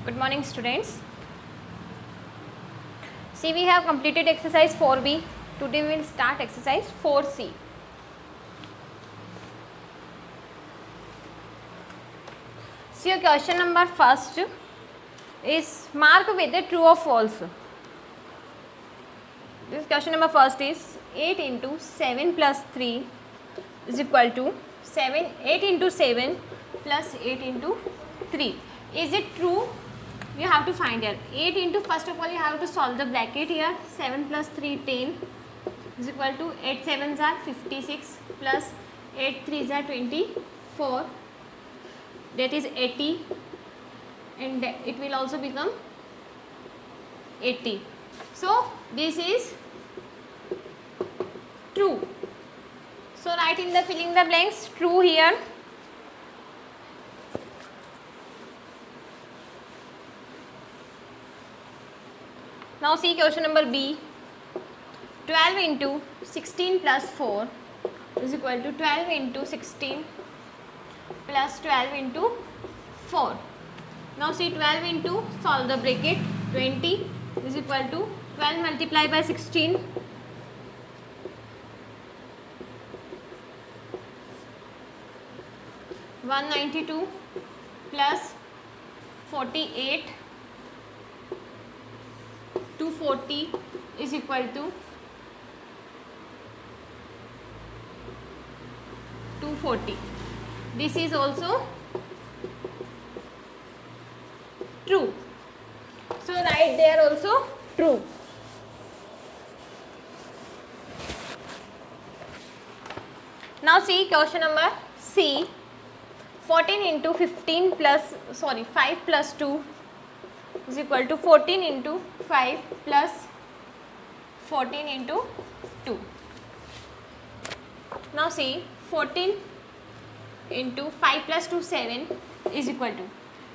Good morning, students. See, we have completed exercise 4B. Today we will start exercise 4C. See, your question number first is mark whether true or false. This question number first is 8 into 7 plus 3 is equal to 8 into 7 plus 8 into 3. Is it true? You have to find here. 8 into, first of all you have to solve the bracket here. 7 plus 3, 10 is equal to 8 7s are 56 plus 8 3s are 24. That is 80, and it will also become 80. So this is true. So write in the filling the blanks true here. Now see question number B. 12 into 16 plus 4 is equal to 12 into 16 plus 12 into 4. Now see 12 into, solve the bracket, 20 is equal to 12 multiplied by 16. 192 plus 48 240 is equal to 240. This is also true. So write there also true. Now see question number C. 14 into 15 plus 5 plus 2 is equal to 14 into 5 plus 14 into 2. Now see 14 into 5 plus 2 7 is equal to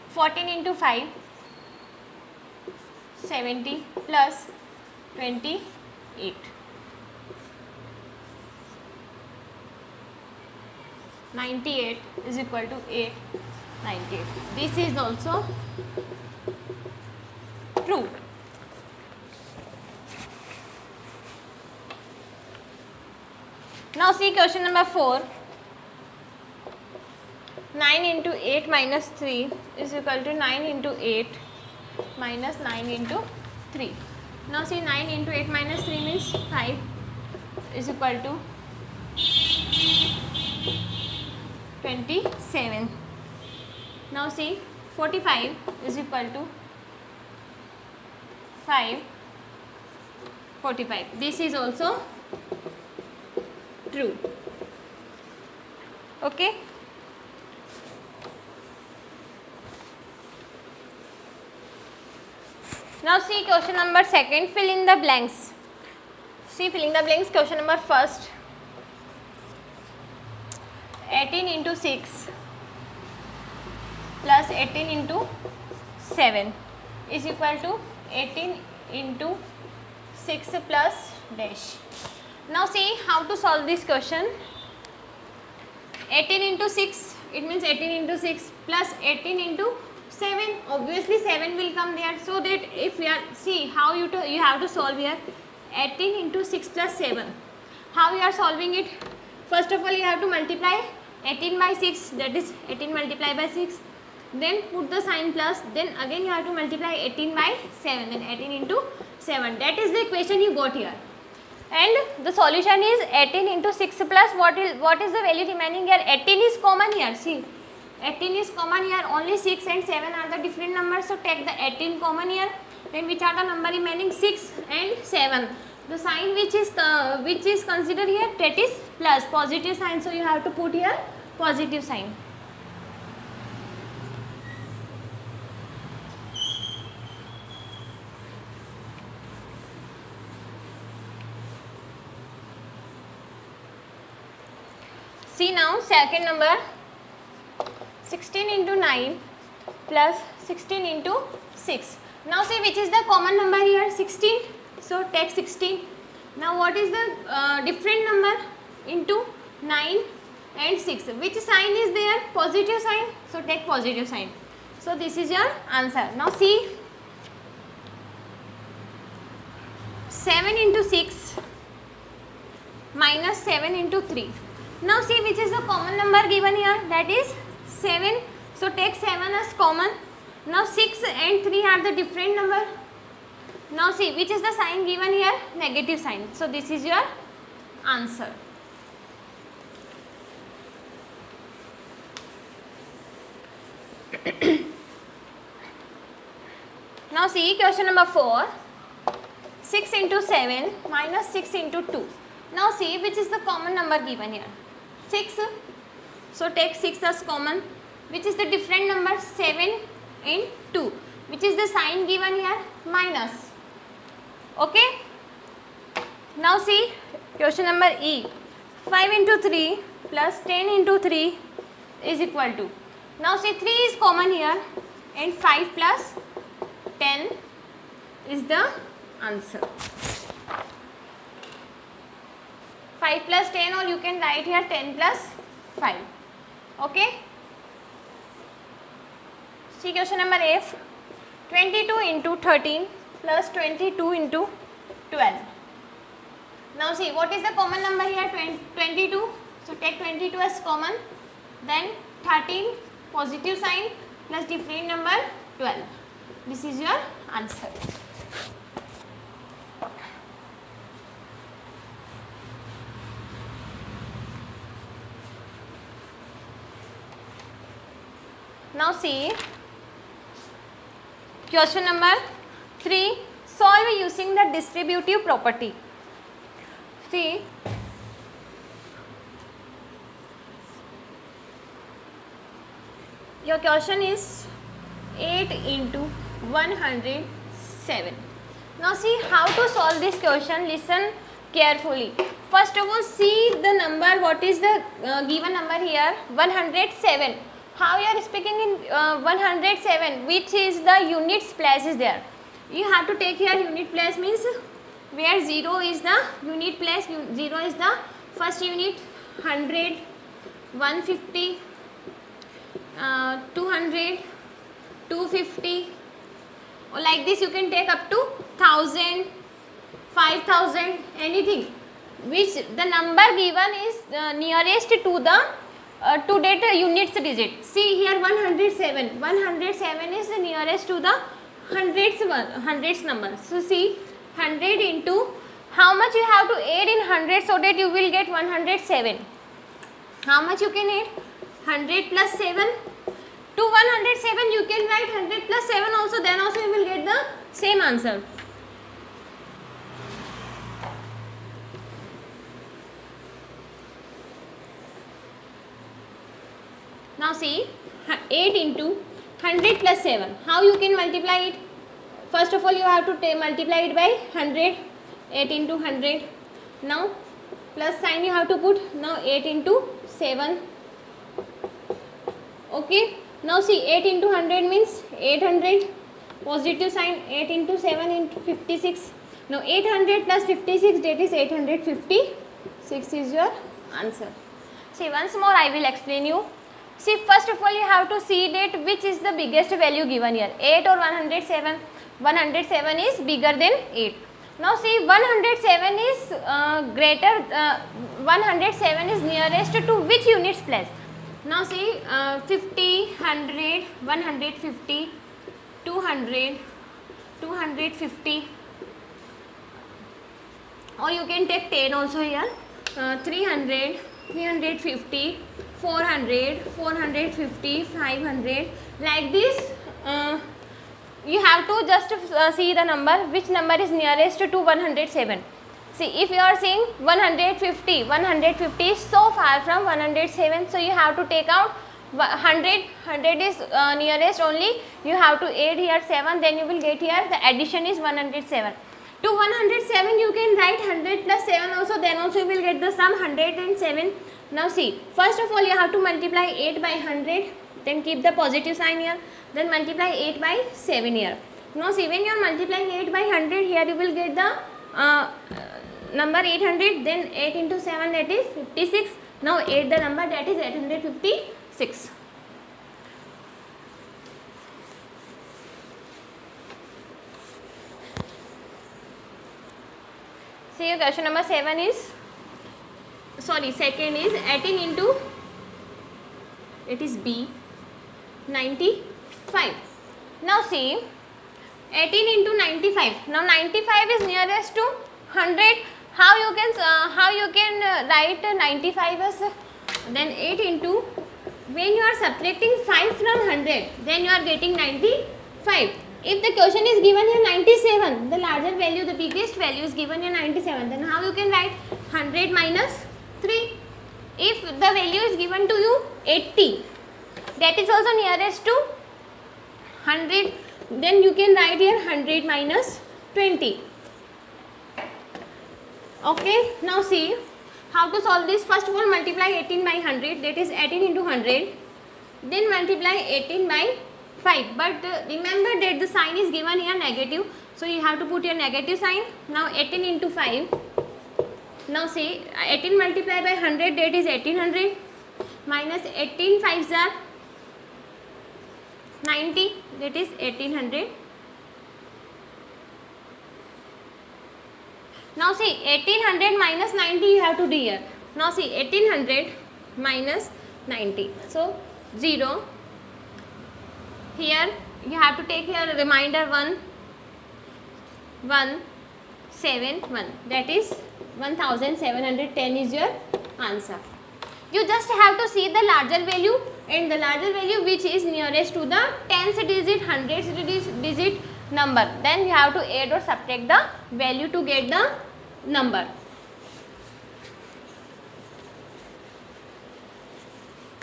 14 into 5 70 plus 28. 98 is equal to 8 98. This is also true. Now see question number 4. 9 into 8 minus 3 is equal to 9 into 8 minus 9 into 3. Now see 9 into 8 minus 3 means 5 is equal to 27. Now see 45 is equal to 5 45. This is also true. Okay. Now see question number second, fill in the blanks. See filling the blanks, question number first. 18 into 6 plus 18 into 7 is equal to 18 into 6 plus dash. Now see how to solve this question. 18 into 6, it means 18 into 6 plus 18 into 7, obviously 7 will come there. So that if we are, see how you have to solve here. 18 into 6 plus 7. How you are solving it? First of all you have to multiply 18 by 6, that is 18 multiplied by 6. Then put the sign plus, then again you have to multiply 18 by 7, then 18 into 7. That is the equation you got here. And the solution is 18 into 6 plus what is the value remaining here? 18 is common here. See, 18 is common here. Only 6 and 7 are the different numbers. So take the 18 common here. Then which are the number remaining? 6 and 7. The sign which is considered here, that is plus, positive sign. So you have to put here positive sign. See now second number, 16 into 9 plus 16 into 6. Now see which is the common number here? 16. So take 16. Now what is the different number? Into 9 and 6. Which sign is there? Positive sign. So take positive sign. So this is your answer. Now see, 7 into 6 minus 7 into 3. Now see which is the common number given here, that is 7. So take 7 as common. Now 6 and 3 are the different number. Now see which is the sign given here, negative sign. So this is your answer. Now see question number 4. 6 into 7 minus 6 into 2. Now see which is the common number given here, 6. So take 6 as common. Which is the different number, 7 and 2. Which is the sign given here, minus. Okay. Now see question number E. 5 into 3 plus 10 into 3 is equal to. Now see 3 is common here and 5 plus 10 is the answer. 5 plus 10, or you can write here 10 plus 5. Okay. See question number F. 22 into 13 plus 22 into 12. Now see what is the common number here, 22. So take 22 as common. Then 13 positive sign plus different number 12. This is your answer. Now see question number 3. Solve using the distributive property. See your question is 8 into 107. Now see how to solve this question. Listen carefully. First of all, see the number, what is the given number here, 107. How you are speaking in 107, which is the units place is there. You have to take here unit place, means where 0 is the unit place, 0 is the first unit, 100, 150, 200, 250, or like this you can take up to 1000, 5000, anything which the number given is nearest to the to that units digit. See here 107. 107 is the nearest to the hundreds number. So see 100 into how much you have to add in 100 so that you will get 107. How much you can add? 100 plus 7. To 107 you can write 100 plus 7 also, then also you will get the same answer. Now see 8 into 100 plus 7. How you can multiply it? First of all you have to multiply it by 100. 8 into 100. Now plus sign you have to put. Now 8 into 7. Okay. Now see 8 into 100 means 800. Positive sign. 8 into 7 into 56. Now 800 plus 56, that is 856 is your answer. See once more I will explain you. See first of all you have to see that which is the biggest value given here, 8 or 107. 107 is bigger than 8. Now see 107 is 107 is nearest to which units place. Now see 50, 100, 150, 200, 250, or you can take 10 also here, 300, 350, 400, 450, 500, like this. You have to just see the number, which number is nearest to 107. See if you are seeing 150, 150 is so far from 107, so you have to take out 100, 100 is nearest only, you have to add here 7, then you will get here the addition is 107. To 107 you can write 100 plus 7 also, then also you will get the sum 107. Now see, first of all you have to multiply 8 by 100, then keep the positive sign here, then multiply 8 by 7 here. Now see, when you are multiplying 8 by 100, here you will get the number 800, then 8 into 7, that is 56. Now add the number, that is 856. See, question number 7 is, sorry, second is 18 into, it is B, 95. Now see, 18 into 95. Now 95 is nearest to 100. How you can write 95 as, then 8 into, when you are subtracting 5 from 100, then you are getting 95. If the question is given here 97, the larger value, the biggest value is given here 97, then how you can write 100 minus 3? If the value is given to you 80, that is also nearest to 100, then you can write here 100 minus 20. Okay, now see how to solve this. First of all, multiply 18 by 100, that is 18 into 100, then multiply 18 by 5. But remember that the sign is given here negative, so you have to put your negative sign. Now 18 into 5. Now see, 18 multiplied by 100, that is 1800, minus 18 5s are 90, that is 1800. Now see, 1800 minus 90 you have to do here. Now see, 1800 minus 90, so 0. Here you have to take here reminder 1, 1, 7, 1, that is 1710 is your answer. You just have to see the larger value, and the larger value which is nearest to the 10th digit, 100th digit number. Then you have to add or subtract the value to get the number.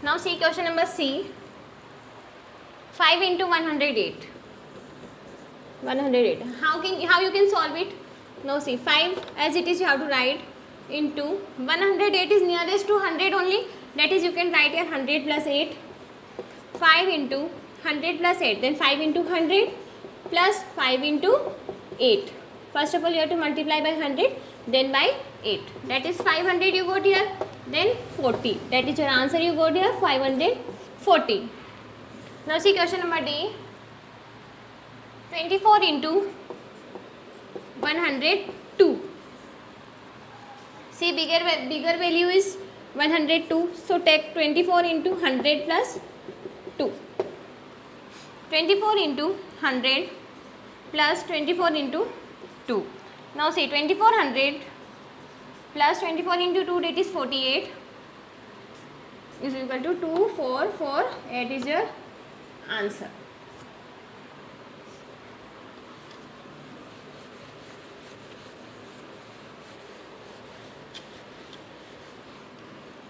Now see question number C. 5 into 108. 108. How you can solve it? Now see, 5 as it is you have to write into 108 is nearest to 100 only. That is you can write here 100 plus 8. 5 into 100 plus 8. Then 5 into 100 plus 5 into 8. First of all you have to multiply by 100, then by 8. That is 500 you got here. Then 40. That is your answer you got here, 540. Now see question number D. 24 into 102. See, bigger value is 102. So take 24 into 100 plus 2. 24 into 100 plus 24 into 2. Now see, 2400 plus 24 into 2, that is 48, is equal to 244. That is your answer.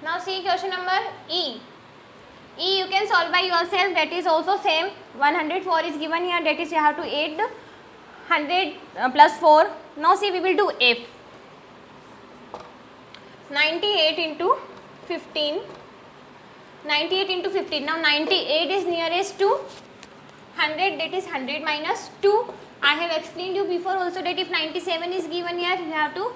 Now see question number E. E you can solve by yourself, that is also same. 104 is given here, that is you have to add 100 plus 4. Now see we will do F. 98 into 15. 98 into 15. Now 98 is nearest to 100, that is 100 minus 2. I have explained you before also that if 97 is given here, you have to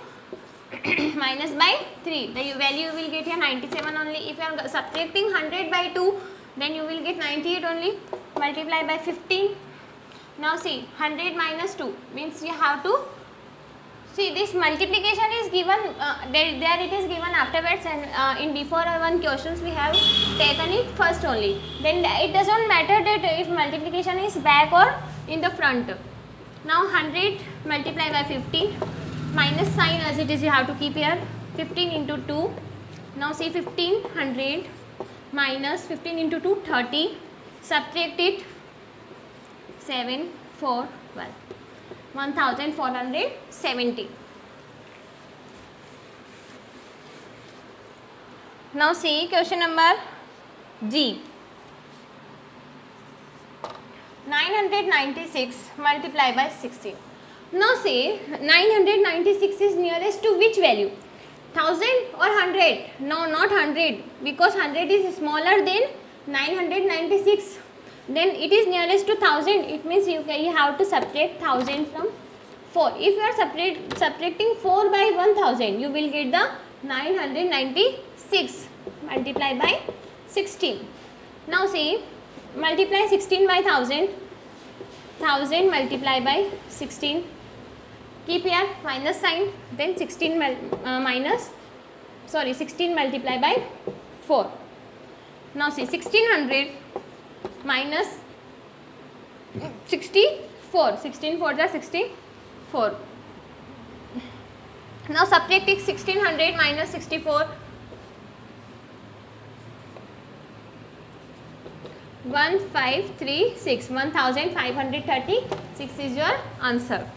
minus by 3. The value you will get here 97 only. If you are subtracting 100 by 2, then you will get 98 only. Multiply by 15. Now see, 100 minus 2 means you have to see this multiplication is given, there it is given afterwards, and in before one questions we have taken it first only. Then it does not matter that if multiplication is back or in the front. Now 100 multiply by 15, minus sign as it is you have to keep here, 15 into 2. Now see 1500 minus 15 into 2, 30, subtract it, 7, 4, 1. 1470. Now see question number G. 996 multiply by 16. Now see 996 is nearest to which value? 1000 or 100? No, not 100, because 100 is smaller than 996. Then it is nearest to 1000. It means you have to subtract 1000 from 4. If you are subtracting 4 by 1000, you will get the 996 multiply by 16. Now see, multiply 16 by 1000. 1000 multiply by 16. keep here minus sign, then 16 multiply by 4. Now see 1600 minus 64, 16 4 are 64. Now subtracting 1600 minus 64, 1536, 1536 is your answer.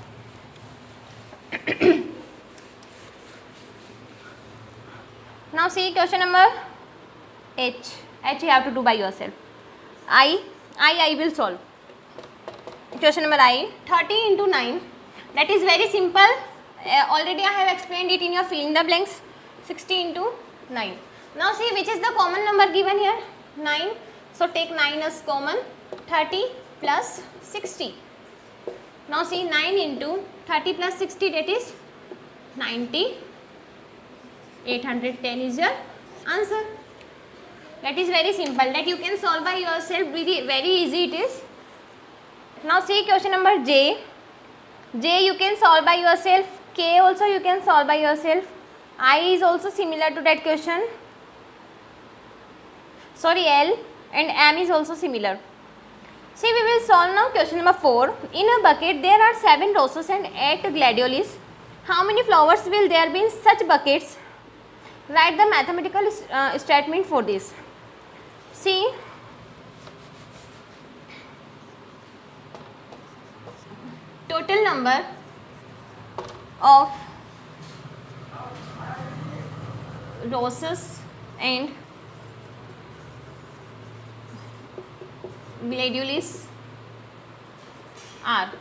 Now see question number H. H you have to do by yourself. I will solve. Question number I, 30 into 9, that is very simple. Already I have explained it in your fill in the blanks. 60 into 9. Now see which is the common number given here, 9. So take 9 as common, 30 plus 60. Now see 9 into 30 plus 60, that is 90. 810 is your answer. That is very simple, that you can solve by yourself, very easy it is. Now see question number J. J you can solve by yourself, K also you can solve by yourself, I is also similar to that question, sorry L and M is also similar. See we will solve now question number 4. In a bucket there are 7 roses and 8 gladiolus. How many flowers will there be in such buckets? Write the mathematical statement for this. See total number of roses and gladiolus are.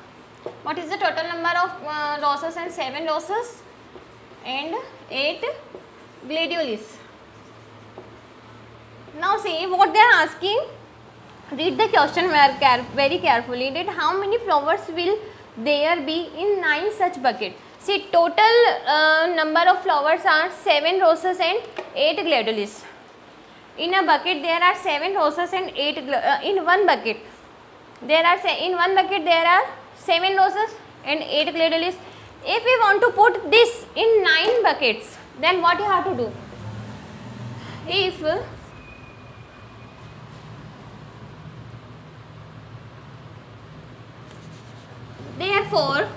What is the total number of roses? And 7 roses and 8 gladiolus. Now see what they are asking. Read the question very carefully, that how many flowers will there be in 9 such buckets. See total number of flowers are 7 roses and 8 gladiolus. In a bucket there are 7 roses and 8 in one bucket there are in one bucket there are 7 roses and 8 gladiolus. If we want to put this in 9 buckets, then what you have to do? If therefore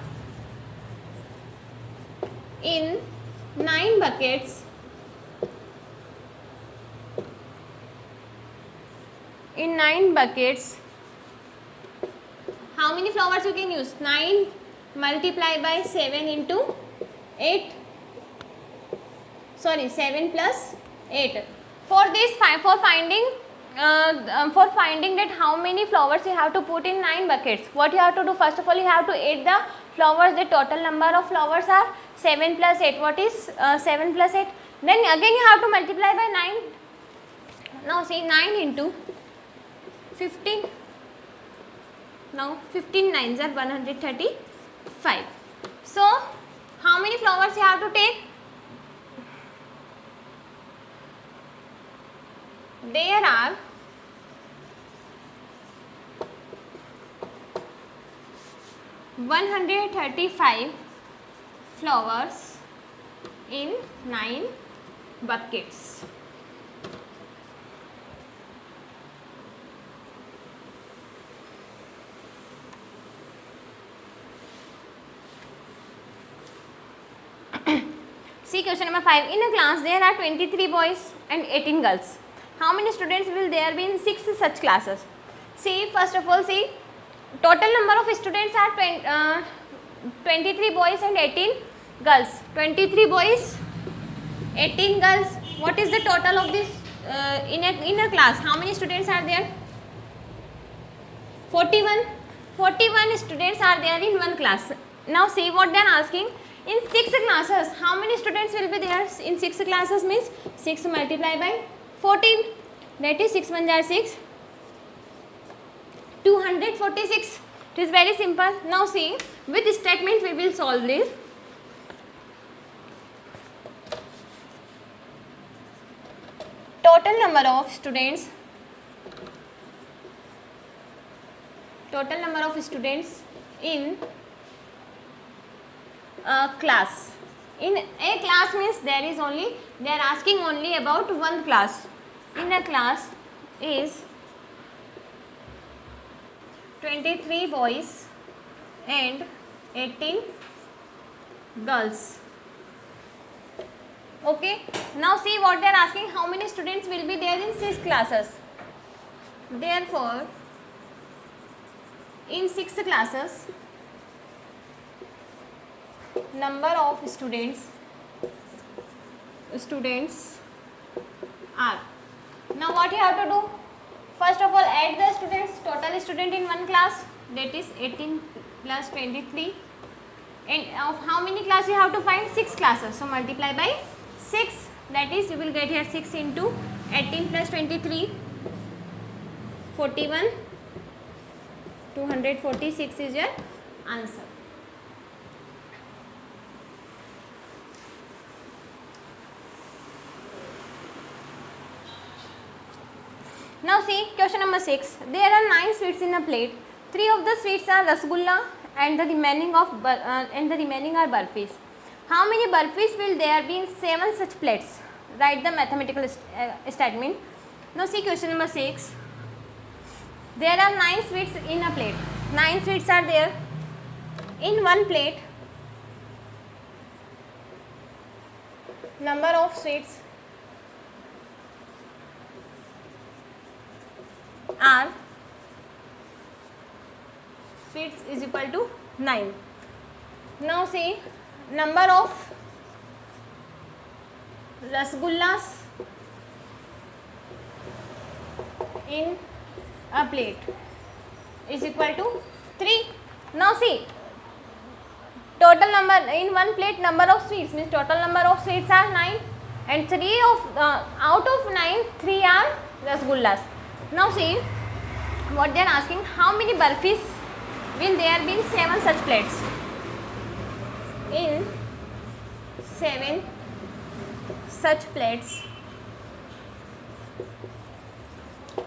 in 9 buckets, how many flowers you can use? 9 multiply by 7 into 8, sorry 7 plus 8. For this, for finding that how many flowers you have to put in 9 buckets, what you have to do? First of all you have to add the flowers. The total number of flowers are 7 plus 8. What is 7 plus 8? Then again you have to multiply by 9. Now see 9 into 15. Now 15 9s are 135. So how many flowers you have to take? There are 135 flowers in 9 buckets. See question number 5. In a class there are 23 boys and 18 girls. How many students will there be in 6 such classes? See first of all, see total number of students are 23 boys and 18 girls. 23 boys, 18 girls. What is the total of this in a class? How many students are there? 41. 41 students are there in one class. Now see what they are asking. In 6 classes, how many students will be there? In 6 classes means 6 multiplied by 14. That is 6 1 are 6. 246. It is very simple. Now see, with this statement we will solve this. Total number of students in class. In a class means there is only, they are asking only about one class. In a class is 23 boys and 18 girls. Okay, now see what they are asking, how many students will be there in 6 classes. Therefore, in 6 classes, number of students are. Now what you have to do? First of all, add the students, total student in one class, that is 18 plus 23. And of how many classes you have to find? 6 classes. So multiply by 6, that is you will get here 6 into 18 plus 23, 41, 246 is your answer. Now see question number 6. There are 9 sweets in a plate. 3 of the sweets are rasgulla and the remaining are burfis. How many burfis will there be in 7 such plates? Write the mathematical statement. Now see question number 6. There are 9 sweets in a plate. 9 sweets are there in one plate. Number of sweets are sweets is equal to 9. Now see number of rasgullas in a plate is equal to 3. Now see total number in one plate, number of sweets means total number of sweets are 9 and 3 of out of 9 3 are rasgullas. Now see what they are asking, how many burfis will there be in 7 such plates? In 7 such plates,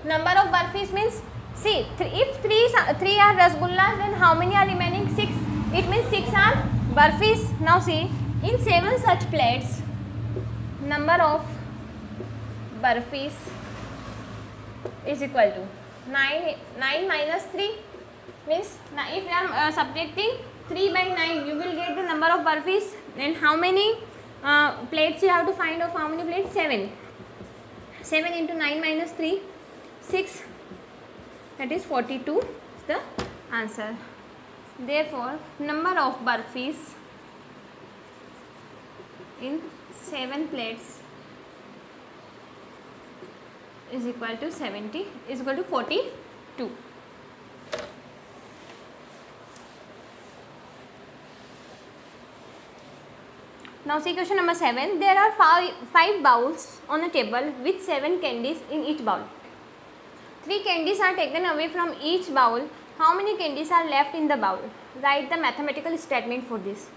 number of burfis means, see if 3 are rasgullas, then how many are remaining? 6. It means 6 are burfis. Now see in 7 such plates, number of burfis is equal to 9 minus 3 means, if you are subtracting 3 by 9, you will get the number of burfis. Then how many plates you have to find of how many plates? 7. 7 into 9 minus 3, 6, that is 42 is the answer. Therefore, number of burfis in 7 plates is equal to 42. Now see question number 7. There are 5 bowls on a table with 7 candies in each bowl. 3 candies are taken away from each bowl. How many candies are left in the bowl? Write the mathematical statement for this.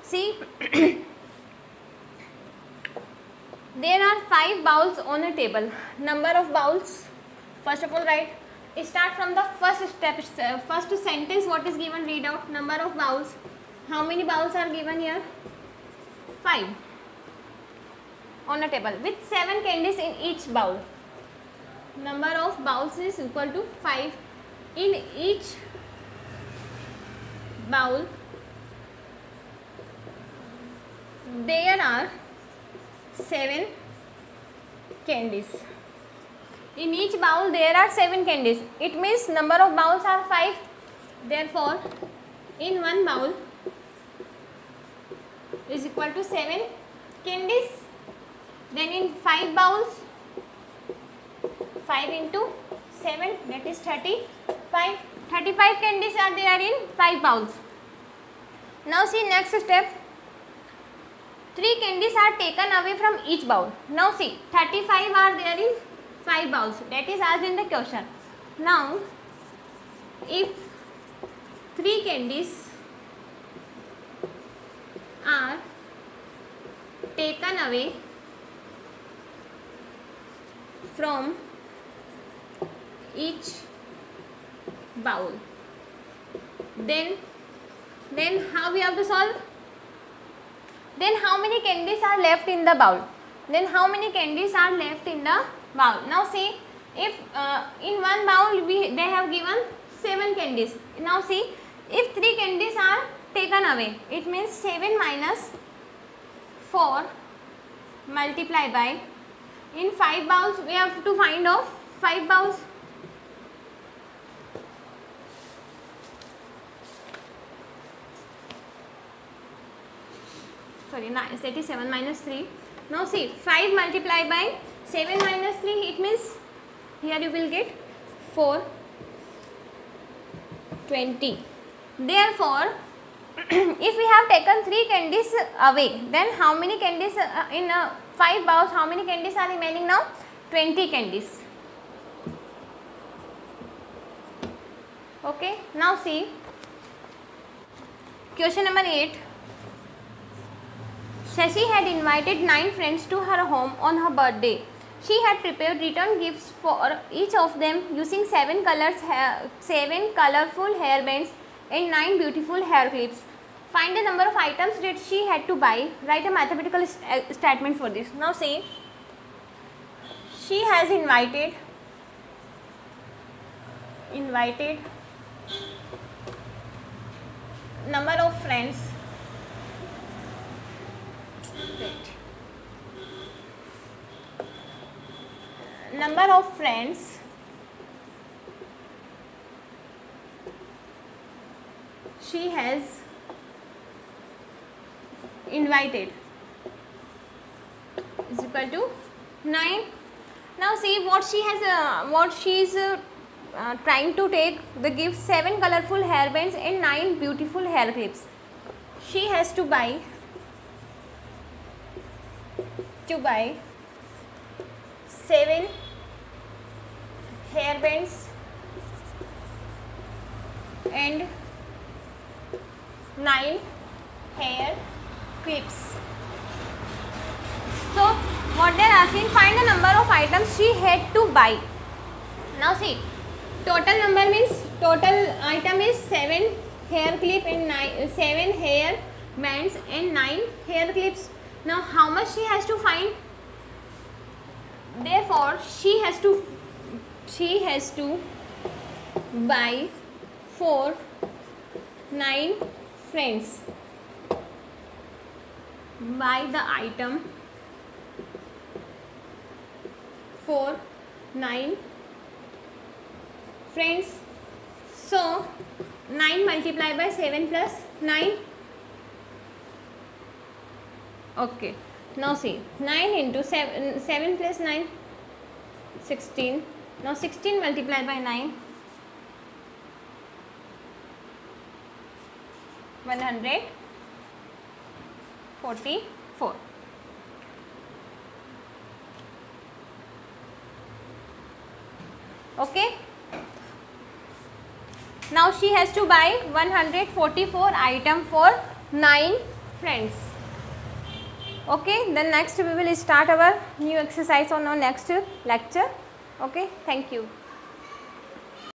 See there are 5 bowls on a table. Number of bowls, first of all write, start from the first step, first sentence what is given, read out. Number of bowls, how many bowls are given here? 5 on a table with 7 candies in each bowl. Number of bowls is equal to 5. In each bowl there are 7 candies. In each bowl there are 7 candies. It means number of bowls are 5. Therefore, in one bowl is equal to 7 candies. Then in 5 bowls, 5 into 7, that is 35. 35 candies are there in 5 bowls. Now see next step. 3 candies are taken away from each bowl. Now see 35 are there in 5 bowls. That is asked in the question. Now if 3 candies are taken away from each bowl, then how we have to solve? Then how many candies are left in the bowl? Then how many candies are left in the bowl? Now see, if in one bowl they have given 7 candies. Now see, if 3 candies are taken away, it means 7 minus 4 multiply by, in 5 bowls we have to find of 5 bowls. Sorry, that is 7 minus 3. Now see, 5 multiplied by 7 minus 3, it means here you will get 4, 20. Therefore, if we have taken 3 candies away, then how many candies in 5 bowls, how many candies are remaining now? 20 candies. Okay, now see, question number 8. Shashi had invited 9 friends to her home on her birthday. She had prepared return gifts for each of them using 7 colorful hairbands and 9 beautiful hair clips. Find the number of items that she had to buy. Write a mathematical statement for this. Now see, she has invited number of friends. Number of friends she has invited is equal to 9. Now see what she is trying to take the gift: 7 colorful hairbands and 9 beautiful hair clips. She has to buy 7 hairbands and 9 hair clips. So what they are asking, find the number of items she had to buy. Now see, total number means total item is 7 hair clip and 7 hair bands and 9 hair clips. Now how much she has to find? Therefore she has to buy for 9 friends. Buy the item for 9 friends. So 9 multiplied by 7 plus 9. Okay. Now see, 9 into 7 plus 9, 16. Now 16 multiplied by 9, 144. Okay. Now she has to buy 144 items for 9 friends. Okay, then next we will start our new exercise on our next lecture. Okay, thank you.